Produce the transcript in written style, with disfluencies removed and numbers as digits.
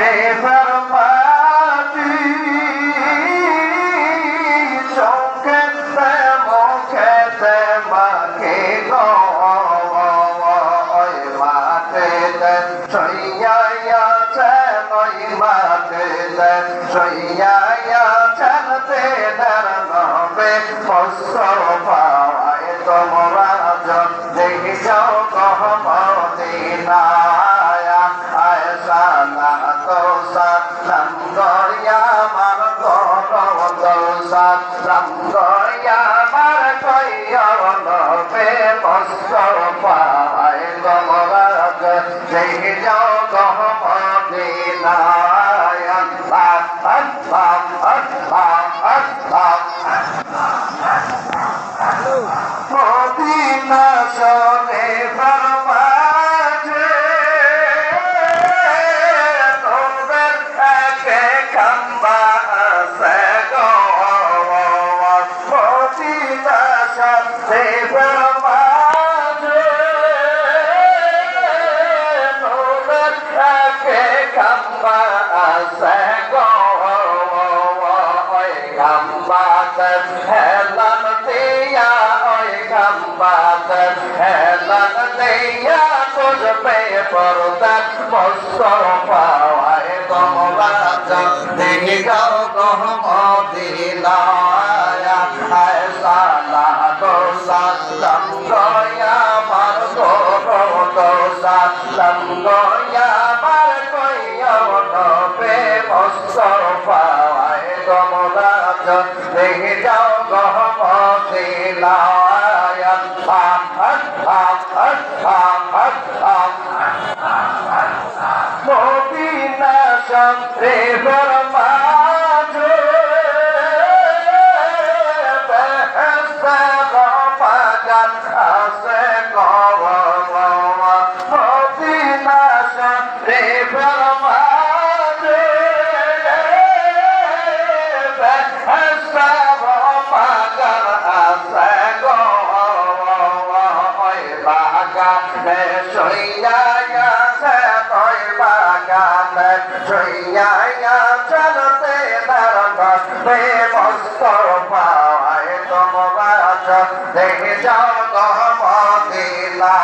রে ফরমাতি চোখেতে মুখেতে মাকে গো ওই মাটিতে শুইয়া আছেন ওই মাটিতে শুইয়া আছেন তেনার নবে মুস্তাফা তোমরা যদি যাও গো মদিনায় আয়েশা না তো সালাম গয়া আমার তো সালাম গয়া আমার কইয়া নবে মুস্তাফা তোমরা যদি যাও গো মদিনায় আল্লাহ আল্লাহ আল্লাহ আল্লাহ মদিনা শরীফে ফরমাছে তোদের একে খাম্বা আছে গো মদিনা শরীফে ফরমাছে তোদের একে খাম্বা আছে গো ওই খাম্বাতে হেলান দিয়া হেলান দিয়া তুঝপে পরদান মুস্তাফা তোমরা দেখে যাও গো মদিনায় আয়েশা না তো সালাম গয়া আমার তো সালাম গয়া আমার কইয়া নবে মুস্তাফা তোমরা দেখে যাও গো মদিনায় মদিনা শরীফের মাঝে বেহেশতের বাগান আছে গো মদিনা শরীফের মাঝে বেহেশতের বাগান আছে গো বাগানে শুইয়া আছে তোই বাগানে শুইয়া চলতে দাঁড়াতে মুস্তাফা তোমরা দেখে যাও গো মদিনা